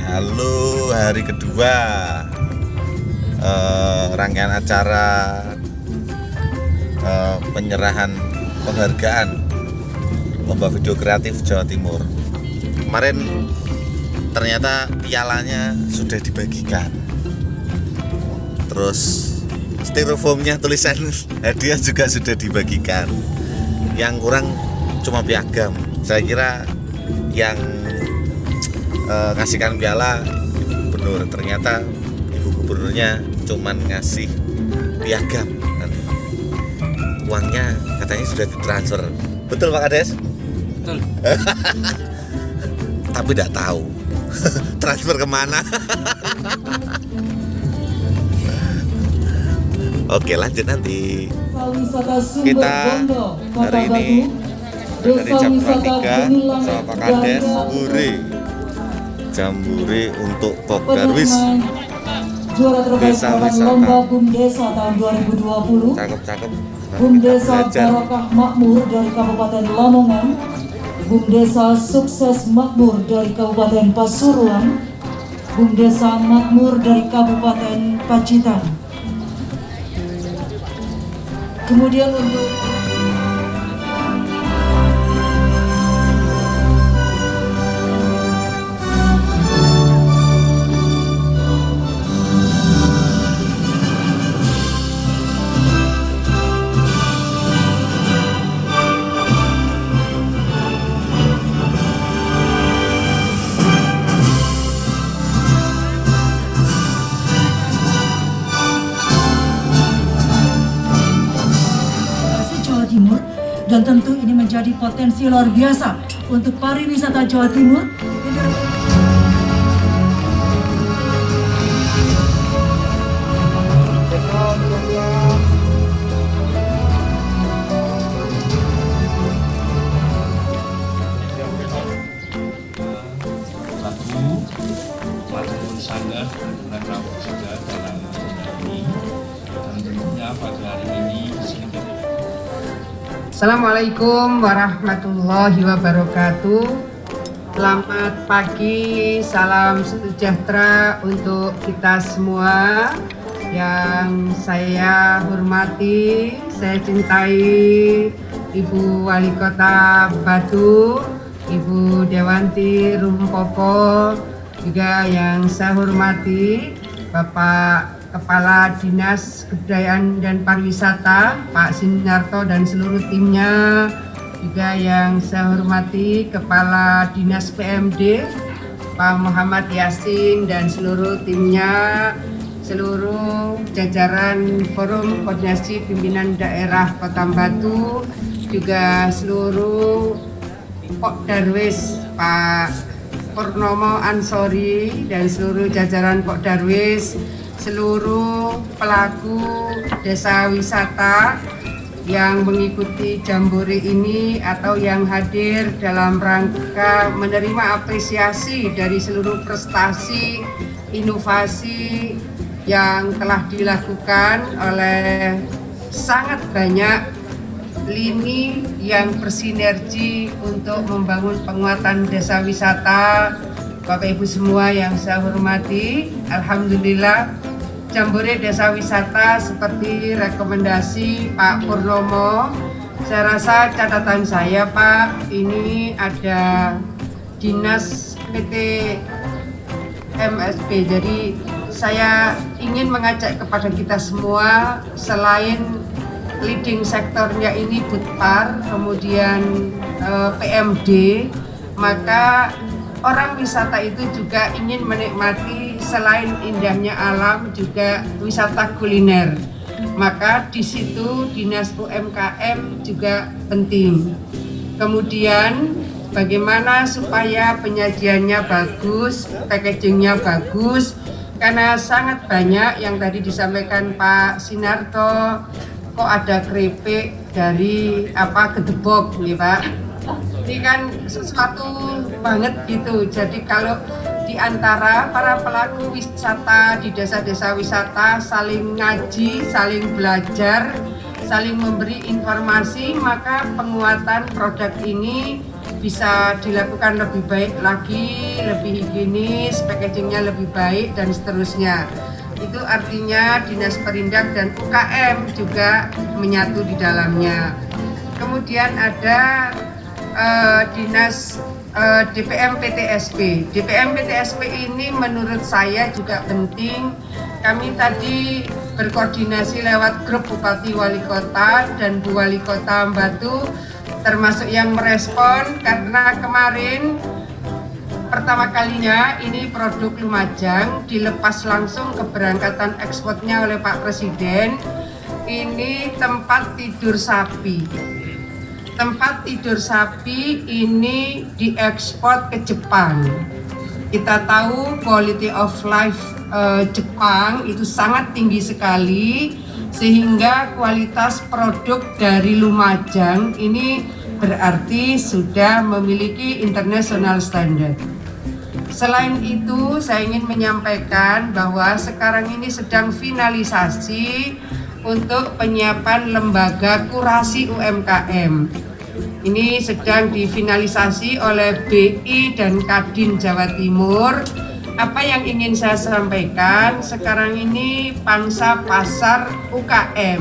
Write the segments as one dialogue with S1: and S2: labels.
S1: Halo, hari kedua rangkaian acara penyerahan penghargaan Lomba Video Kreatif Jawa Timur. Kemarin ternyata pialanya sudah dibagikan, terus styrofoamnya tulisan hadiah juga sudah dibagikan. Yang kurang cuma piagam. Saya kira yang ngasihkan piala gubernur, ternyata ibu gubernurnya cuman ngasih piagam. Nanti uangnya katanya sudah ditransfer. Betul Pak Kades?
S2: Betul.
S1: Tapi tidak tahu transfer kemana. Oke, lanjut nanti. Kita hari ini dari jam 3 sama Pak Kades jambore untuk Pokdarwis Desa Wisata
S3: Lomba Bumdesa tahun 2020.
S1: Cakep.
S3: Bumdesa Barokah Makmur dari Kabupaten Lamongan, Bumdesa Sukses Makmur dari Kabupaten Pasuruan, Bumdesa Makmur dari Kabupaten Pacitan. Kemudian untuk Timur, dan tentu ini menjadi potensi luar biasa untuk pariwisata Jawa Timur.
S2: Lagu sangat dan rawat juga dalam ini, dan tentunya pada hari ini
S4: Assalamualaikum warahmatullahi wabarakatuh. Selamat pagi, salam sejahtera untuk kita semua. Yang saya hormati, saya cintai Ibu Wali Kota Batu, Ibu Dewanti Rumpopo, juga yang saya hormati Bapak Kepala Dinas Kebudayaan dan Pariwisata Pak Sinarto dan seluruh timnya, juga yang saya hormati Kepala Dinas PMD Pak Muhammad Yasin dan seluruh timnya, seluruh jajaran Forum Koordinasi Pimpinan Daerah Kota Batu, juga seluruh Pokdarwis Pak Purnomo Ansori dan seluruh jajaran Pokdarwis, seluruh pelaku desa wisata yang mengikuti jambore ini atau yang hadir dalam rangka menerima apresiasi dari seluruh prestasi inovasi yang telah dilakukan oleh sangat banyak lini yang bersinergi untuk membangun penguatan desa wisata. Bapak Ibu semua yang saya hormati, alhamdulillah Jambore Desa Wisata seperti rekomendasi Pak Purnomo. Saya rasa catatan saya Pak, ini ada Dinas PT MSP. Jadi saya ingin mengajak kepada kita semua, selain leading sektornya ini Budpar, kemudian PMD, maka orang wisata itu juga ingin menikmati selain indahnya alam juga wisata kuliner. Maka di situ Dinas UMKM juga penting. Kemudian bagaimana supaya penyajiannya bagus, packagingnya bagus, karena sangat banyak yang tadi disampaikan Pak Sinarto, kok ada keripik dari gedebok nih Pak. Ini kan sesuatu banget gitu. Jadi kalau di antara para pelaku wisata di desa-desa wisata saling ngaji, saling belajar, saling memberi informasi, maka penguatan produk ini bisa dilakukan lebih baik lagi, lebih higienis, packagingnya lebih baik dan seterusnya. Itu artinya Dinas Perindak dan UKM juga menyatu di dalamnya. Kemudian ada Dinas DPM PTSP. DPM PTSP ini menurut saya juga penting. Kami tadi berkoordinasi lewat grup Bupati Wali Kota dan Bu Wali Kota Batu, termasuk yang merespon karena kemarin pertama kalinya ini produk Lumajang dilepas langsung keberangkatan ekspornya oleh Pak Presiden. Ini tempat tidur sapi. Tempat tidur sapi ini diekspor ke Jepang. Kita tahu quality of life Jepang itu sangat tinggi sekali, sehingga kualitas produk dari Lumajang ini berarti sudah memiliki international standard. Selain itu, saya ingin menyampaikan bahwa sekarang ini sedang finalisasi untuk penyiapan lembaga kurasi UMKM. Ini sedang difinalisasi oleh BI dan Kadin Jawa Timur. Apa yang ingin saya sampaikan, sekarang ini pangsa pasar UKM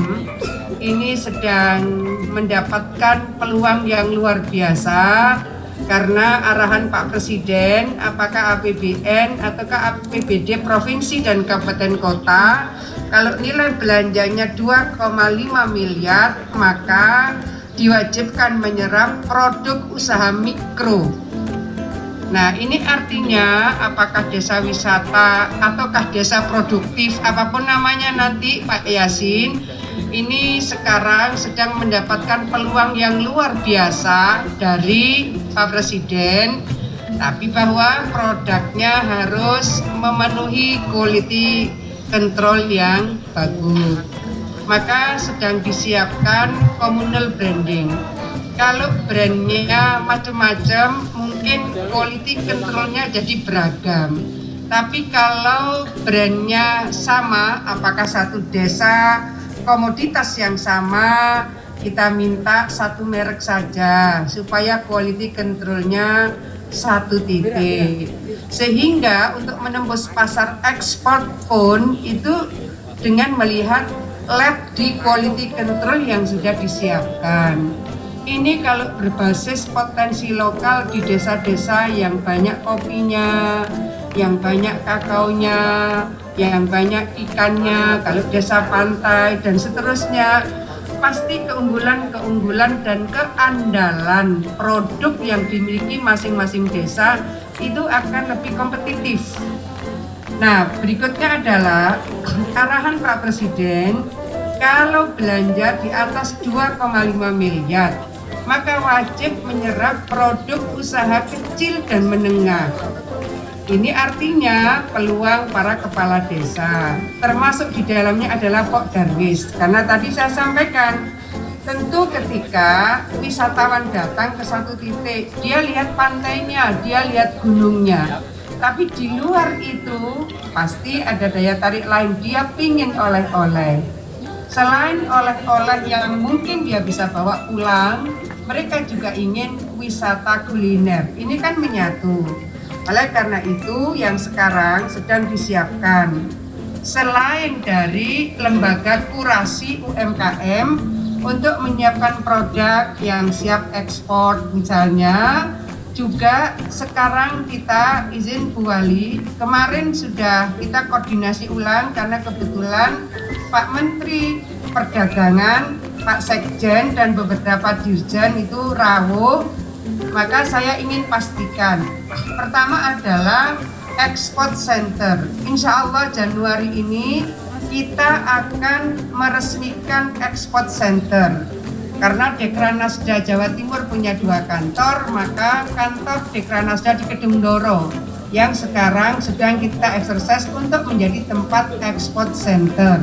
S4: ini sedang mendapatkan peluang yang luar biasa karena arahan Pak Presiden, apakah APBN ataukah APBD provinsi dan kabupaten kota, kalau nilai belanjanya 2,5 miliar maka diwajibkan menyerap produk usaha mikro. Nah, ini artinya apakah desa wisata ataukah desa produktif, apapun namanya nanti Pak Yasin, ini sekarang sedang mendapatkan peluang yang luar biasa dari Pak Presiden, tapi bahwa produknya harus memenuhi quality control yang bagus. Maka sedang disiapkan communal branding. Kalau brandnya macam-macam, mungkin quality controlnya jadi beragam. Tapi kalau brandnya sama, apakah satu desa, komoditas yang sama, kita minta satu merek saja supaya quality controlnya satu titik. Sehingga untuk menembus pasar ekspor pun itu dengan melihat lab di quality control yang sudah disiapkan. Ini kalau berbasis potensi lokal di desa-desa yang banyak kopinya, yang banyak kakaonya, yang banyak ikannya, kalau desa pantai dan seterusnya, pasti keunggulan-keunggulan dan keandalan produk yang dimiliki masing-masing desa itu akan lebih kompetitif. Nah, berikutnya adalah arahan Pak Presiden, kalau belanja di atas 2,5 miliar, maka wajib menyerap produk usaha kecil dan menengah. Ini artinya peluang para kepala desa, termasuk di dalamnya adalah Pok Darwis. Karena tadi saya sampaikan, tentu ketika wisatawan datang ke satu titik, dia lihat pantainya, dia lihat gunungnya. Tapi di luar itu pasti ada daya tarik lain, dia pingin oleh-oleh. Selain oleh-oleh yang mungkin dia bisa bawa pulang, mereka juga ingin wisata kuliner. Ini kan menyatu. Oleh karena itu yang sekarang sedang disiapkan, selain dari lembaga kurasi UMKM untuk menyiapkan produk yang siap ekspor misalnya, juga sekarang kita izin Bu Wali, kemarin sudah kita koordinasi ulang karena kebetulan Pak Menteri Perdagangan, Pak Sekjen dan beberapa dirjen itu rawuh. Maka saya ingin pastikan, pertama adalah export center. Insya Allah Januari ini kita akan meresmikan export center. Karena Dekranasda Jawa Timur punya 2 kantor, maka kantor Dekranasda di Kedung Doro yang sekarang sedang kita eksersis untuk menjadi tempat export center.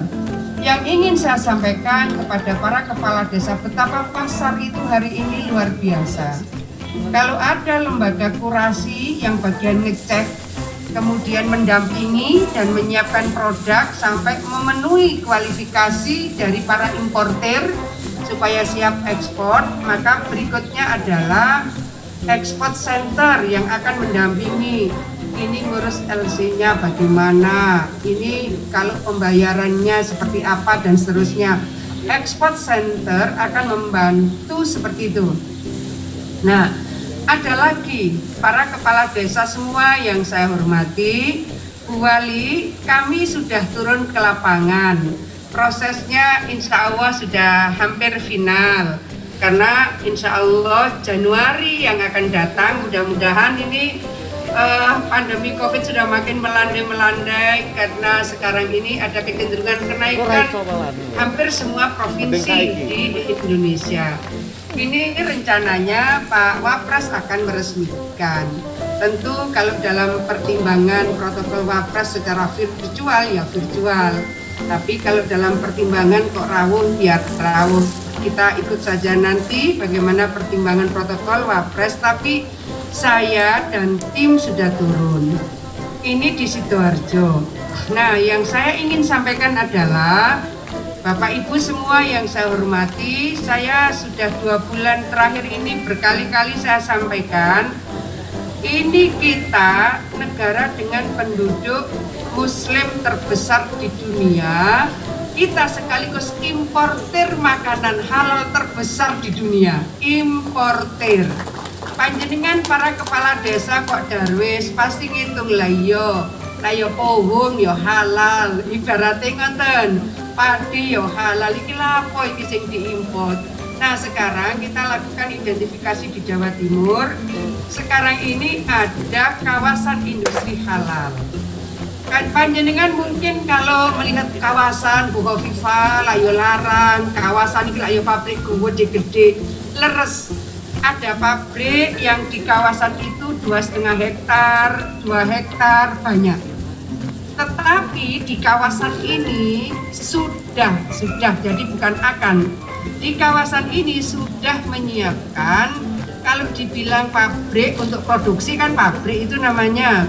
S4: Yang ingin saya sampaikan kepada para kepala desa, betapa pasar itu hari ini luar biasa. Kalau ada lembaga kurasi yang bagian ngecek, kemudian mendampingi dan menyiapkan produk sampai memenuhi kualifikasi dari para importer supaya siap ekspor, maka berikutnya adalah export center yang akan mendampingi. Ini ngurus LC-nya bagaimana, ini kalau pembayarannya seperti apa dan seterusnya. Export center akan membantu seperti itu. Nah, ada lagi para kepala desa semua yang saya hormati, Bu Wali, kami sudah turun ke lapangan. Prosesnya insya Allah sudah hampir final. Karena insya Allah Januari yang akan datang, mudah-mudahan ini pandemi COVID sudah makin melandai karena sekarang ini ada kecenderungan kenaikan hampir semua provinsi di Indonesia. Ini rencananya Pak Wapres akan meresmikan. Tentu kalau dalam pertimbangan protokol Wapres secara virtual ya virtual. Tapi kalau dalam pertimbangan kok rawuh ya rawuh. Kita ikut saja nanti bagaimana pertimbangan protokol Wapres. Tapi saya dan tim sudah turun. Ini di Sidoarjo. Nah, yang saya ingin sampaikan adalah Bapak Ibu semua yang saya hormati, saya sudah 2 bulan terakhir ini berkali-kali saya sampaikan, ini kita negara dengan penduduk Muslim terbesar di dunia, kita sekaligus importir makanan halal terbesar di dunia, importir. Panjenengan para kepala desa kok darwis pasti ngitung lah yo pohon yo halal, ibaratnya ngoten. Padi yo halal, iki lapo iki sing diimpor. Nah, sekarang kita lakukan identifikasi di Jawa Timur. Sekarang ini ada kawasan industri halal. Kan panjenengan mungkin kalau melihat kawasan Bu Hovifa layo larang, kawasan iki layo pabrik gede leres. Ada pabrik yang di kawasan itu 2,5 hektar, 2 hektar banyak. Tetapi di kawasan ini sudah jadi bukan akan. Di kawasan ini sudah menyiapkan, kalau dibilang pabrik untuk produksi kan pabrik itu namanya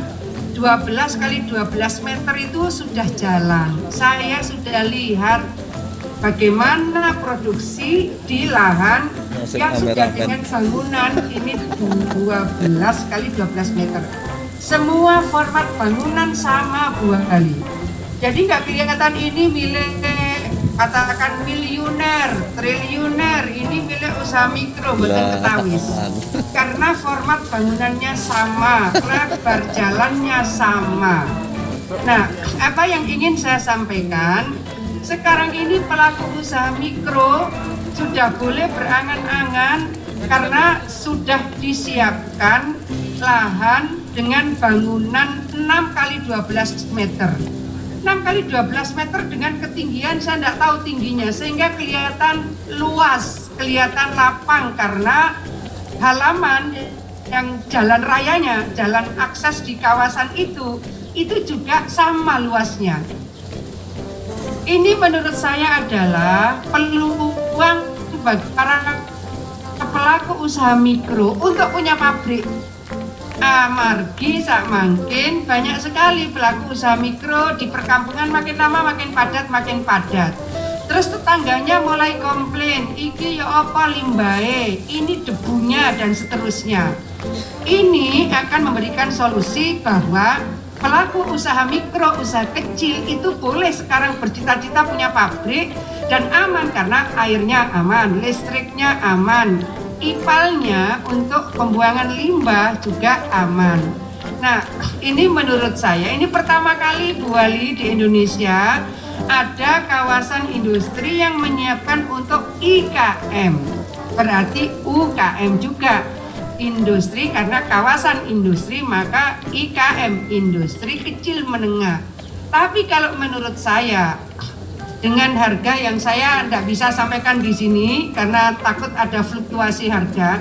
S4: 12 kali 12 meter itu sudah jalan. Saya sudah lihat bagaimana produksi di lahan yang sudah dengan bangunan ini 12 kali 12 meter. Semua format bangunan sama Bu Wali. Jadi nggak kelihatan ini milik katakan miliuner, triliuner, ini milik usaha mikro, bukan ketawis. Karena format bangunannya sama, lebar jalannya sama. Nah, apa yang ingin saya sampaikan, sekarang ini pelaku usaha mikro sudah boleh berangan-angan karena sudah disiapkan lahan dengan bangunan 6 kali 12 meter. 6 kali 12 meter dengan ketinggian saya tidak tahu tingginya, sehingga kelihatan luas, kelihatan lapang karena halaman yang jalan rayanya, jalan akses di kawasan itu juga sama luasnya. Ini menurut saya adalah peluang bagi para pelaku usaha mikro untuk punya pabrik. Amargi sak mangkin banyak sekali pelaku usaha mikro di perkampungan makin lama makin padat. Terus tetangganya mulai komplain, iki ya apa limbahe, ini debunya dan seterusnya. Ini akan memberikan solusi bahwa pelaku usaha mikro, usaha kecil itu boleh sekarang bercita-cita punya pabrik dan aman karena airnya aman, listriknya aman, ipalnya untuk pembuangan limbah juga aman. Nah, ini menurut saya ini pertama kali Bu Wali di Indonesia ada kawasan industri yang menyiapkan untuk IKM. Berarti UKM juga. Industri karena kawasan industri maka IKM, industri kecil menengah. Tapi kalau menurut saya dengan harga yang saya tidak bisa sampaikan di sini karena takut ada fluktuasi harga,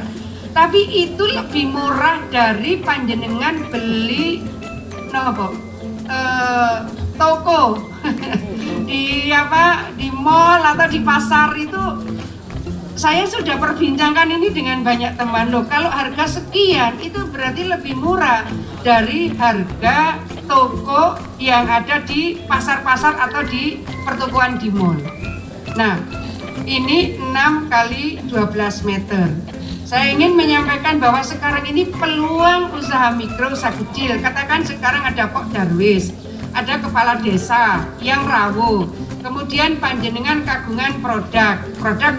S4: tapi itu lebih murah dari panjenengan beli toko di mall atau di pasar itu. Saya sudah perbincangkan ini dengan banyak teman loh. Kalau harga sekian itu berarti lebih murah dari harga toko yang ada di pasar-pasar atau di pertokoan di mall. Nah, ini 6 kali 12 meter. Saya ingin menyampaikan bahwa sekarang ini peluang usaha mikro, usaha kecil. Katakan sekarang ada Pok Darwis, ada kepala desa yang rawuh, kemudian panjenengan kagungan produk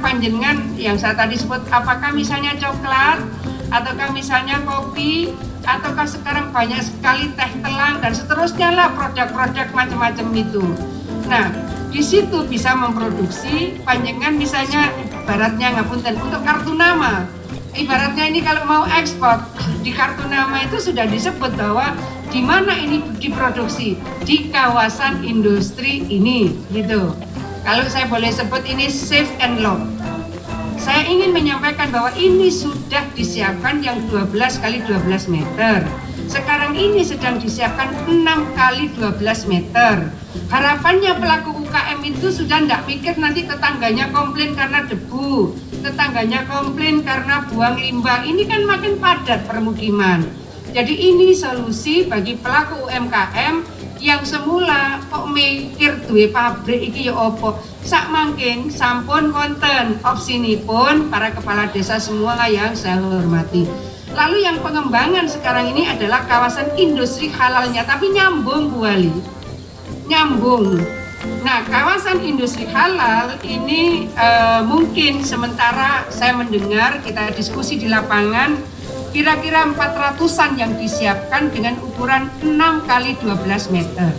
S4: panjenengan yang saya tadi sebut, apakah misalnya coklat, ataukah misalnya kopi, ataukah sekarang banyak sekali teh telang dan seterusnya lah, produk-produk macam-macam itu. Nah, di situ bisa memproduksi panjenengan misalnya ibaratnya ngapunten untuk kartu nama. Ibaratnya ini kalau mau ekspor, di kartu nama itu sudah disebut bahwa di mana ini diproduksi, di kawasan industri ini, gitu. Kalau saya boleh sebut ini safe and lock. Saya ingin menyampaikan bahwa ini sudah disiapkan yang 12 kali 12 meter. Sekarang ini sedang disiapkan 6 kali 12 meter. Harapannya pelaku UKM itu sudah tidak mikir nanti tetangganya komplain karena debu, tetangganya komplain karena buang limbah. Ini kan makin padat permukiman. Jadi ini solusi bagi pelaku UMKM yang semula kok mikir duwe pabrik iki ya opo. Sak mangkin sampun wonten opsinipun para kepala desa semua yang saya hormati. Lalu yang pengembangan sekarang ini adalah kawasan industri halalnya, tapi nyambung Bu Wali. Nyambung. Nah, kawasan industri halal ini mungkin sementara saya mendengar kita diskusi di lapangan kira-kira 400-an yang disiapkan dengan ukuran 6 kali 12 meter.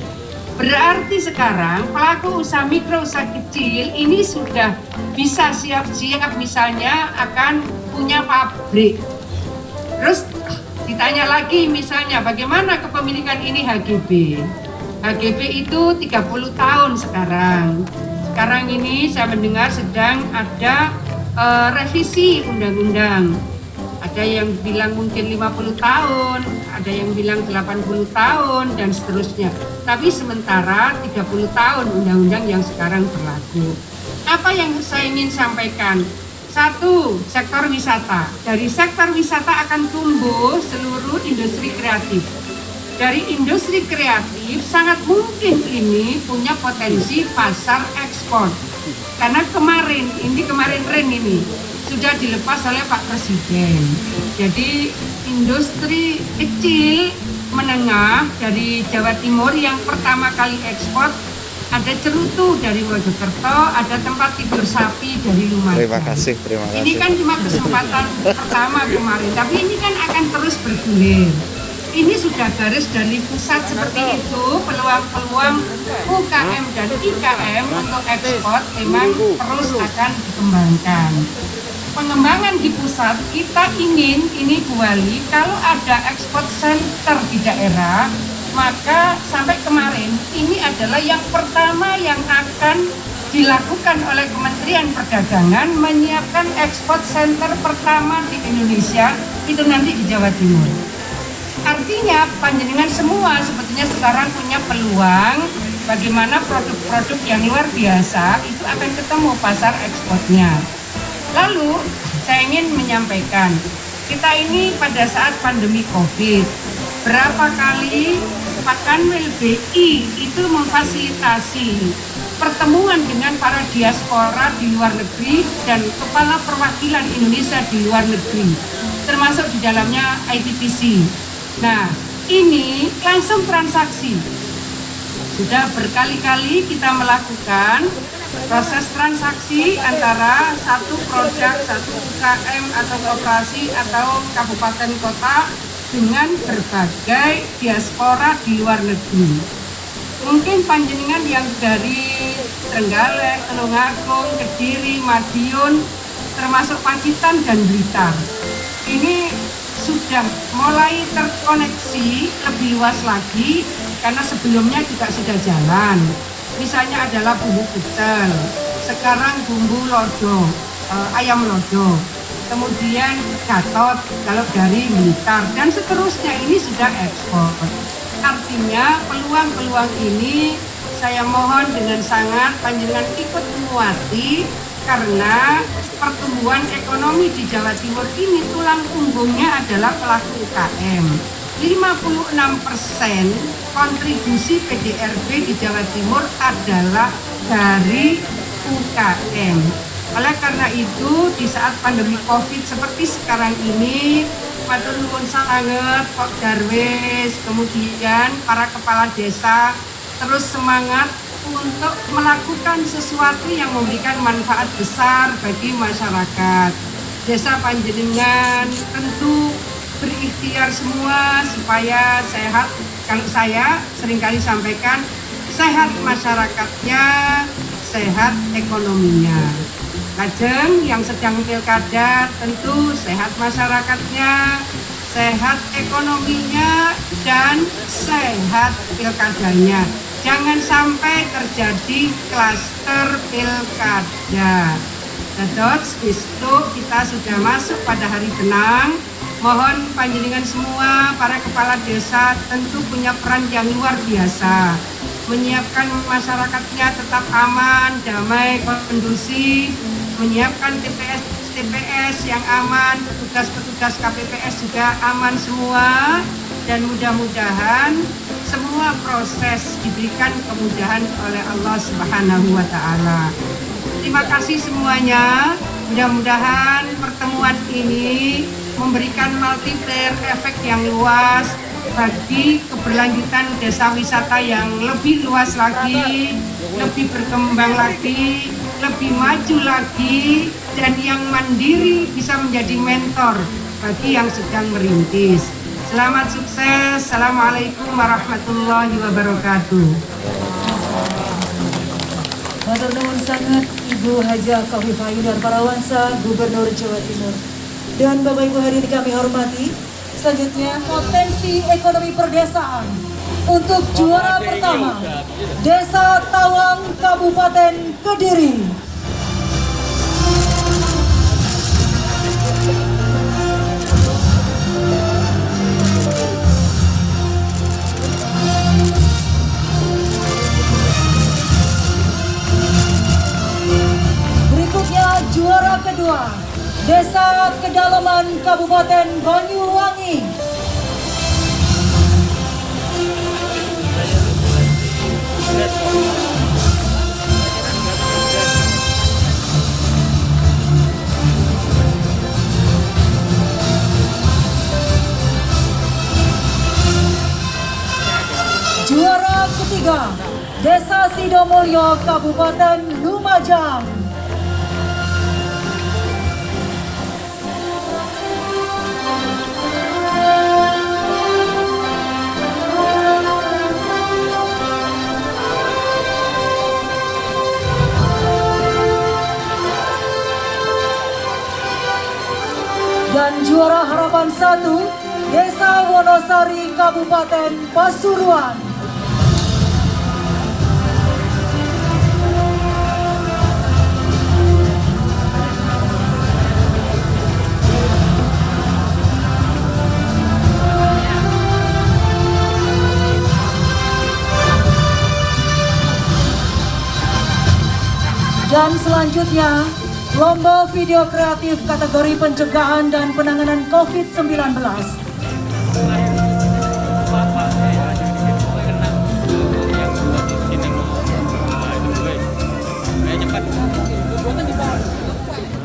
S4: Berarti sekarang pelaku usaha mikro usaha kecil ini sudah bisa siap-siap misalnya akan punya pabrik. Terus ditanya lagi misalnya bagaimana kepemilikan ini HGB. HGB itu 30 tahun sekarang. Sekarang ini saya mendengar sedang ada revisi undang-undang. Ada yang bilang mungkin 50 tahun, ada yang bilang 80 tahun dan seterusnya. Tapi sementara 30 tahun undang-undang yang sekarang berlaku. Apa yang saya ingin sampaikan? Satu, sektor wisata. Dari sektor wisata akan tumbuh seluruh industri kreatif. Dari industri kreatif sangat mungkin ini punya potensi pasar ekspor. Karena kemarin Ren ini sudah dilepas oleh Pak Presiden. Jadi industri kecil menengah dari Jawa Timur yang pertama kali ekspor, ada cerutu dari Mojokerto, ada tempat tidur sapi dari Lumajang.
S1: Terima kasih.
S4: Ini kan cuma kesempatan pertama kemarin, tapi ini kan akan terus bergulir. Ini sudah garis dari pusat seperti itu, peluang-peluang UKM dan IKM untuk ekspor memang terus akan dikembangkan. Pengembangan di pusat kita ingin ini Bu Wali, kalau ada ekspor center di daerah, maka sampai kemarin ini adalah yang pertama yang akan dilakukan oleh Kementerian Perdagangan, menyiapkan ekspor center pertama di Indonesia itu nanti di Jawa Timur. Artinya panjenengan semua sebetulnya sekarang punya peluang bagaimana produk-produk yang luar biasa itu akan ketemu pasar ekspornya. Lalu saya ingin menyampaikan, kita ini pada saat pandemi COVID, berapa kali Pak Kanwil BI itu memfasilitasi pertemuan dengan para diaspora di luar negeri dan kepala perwakilan Indonesia di luar negeri, termasuk di dalamnya ITPC. Nah, ini langsung transaksi. Sudah berkali-kali kita melakukan proses transaksi antara satu produk, satu UKM atau kooperasi atau kabupaten kota dengan berbagai diaspora di luar negeri. Mungkin panjenengan yang dari Trenggalek, Tulungagung, Kediri, Madiun, termasuk Pacitan dan Blitar. Ini sudah mulai terkoneksi lebih luas lagi karena sebelumnya juga sudah jalan. Misalnya adalah bumbu pecel, sekarang bumbu lodo, ayam lodo, kemudian gatot kalau dari Blitar dan seterusnya, ini sudah ekspor. Artinya peluang-peluang ini saya mohon dengan sangat panjenengan ikut menguati karena pertumbuhan ekonomi di Jawa Timur ini tulang punggungnya adalah pelaku UKM. 56% kontribusi PDRB di Jawa Timur adalah dari UKM. Oleh karena itu, di saat pandemi COVID seperti sekarang ini, matur nuwun sanget Pak Darwis, kemudian para kepala desa terus semangat untuk melakukan sesuatu yang memberikan manfaat besar bagi masyarakat. Desa Panjenengan tentu berikhtiar semua supaya sehat. Kalau saya seringkali sampaikan, sehat masyarakatnya, sehat ekonominya. Lajeng yang sedang pilkada tentu sehat masyarakatnya, sehat ekonominya, dan sehat pilkadanya. Jangan sampai terjadi klaster pilkada. Dados besok kita sudah masuk pada hari tenang. Mohon panjenengan semua para kepala desa tentu punya peran yang luar biasa, menyiapkan masyarakatnya tetap aman, damai, kondusif, menyiapkan TPS yang aman, petugas-petugas KPPS juga aman semua, dan mudah-mudahan semua proses diberikan kemudahan oleh Allah Subhanahu wa Ta'ala. Terima kasih semuanya. Mudah-mudahan pertemuan ini memberikan multiplier efek yang luas bagi keberlanjutan desa wisata yang lebih luas lagi, lebih berkembang lagi, lebih maju lagi, dan yang mandiri bisa menjadi mentor bagi yang sedang merintis. Selamat sukses. Assalamualaikum warahmatullahi wabarakatuh.
S3: Matur nuwun sangat Ibu Haja Khofifah Indar Parawansa, Gubernur Jawa Timur. Dan Bapak Ibu hadirin kami hormati, selanjutnya potensi ekonomi perdesaan untuk juara pertama Desa Tawang, Kabupaten Kediri. Berikutnya juara kedua Desa Kedalaman, Kabupaten Banyuwangi. Juara ketiga Desa Sidomulyo, Kabupaten Lumajang. Dan juara harapan 1 Desa Wonosari, Kabupaten Pasuruan. Dan selanjutnya, lomba video kreatif kategori pencegahan dan penanganan COVID-19.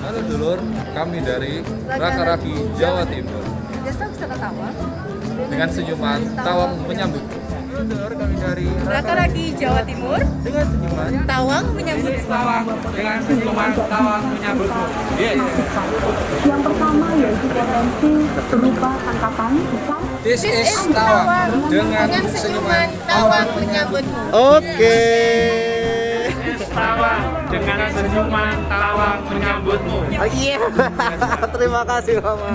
S5: Halo dulur, kami dari Raka-Raki, Jawa Timur. Dengan senyuman, Tawang menyambut. Halo dulur, kami dari
S6: Raka-Raki, Jawa Timur.
S5: Dengan senyuman,
S6: Tawang menyambut.
S5: Tawang dengan senyuman, Tawang menyambut.
S7: Yang pertama yaitu potensi berupa tangkapan ikan.
S5: This is Tawang dengan senyuman,
S6: Tawang menyambutmu.
S1: Oke.
S5: Tawang dengan senyuman, Tawang menyambutmu.
S1: Iya. Terima kasih Mama.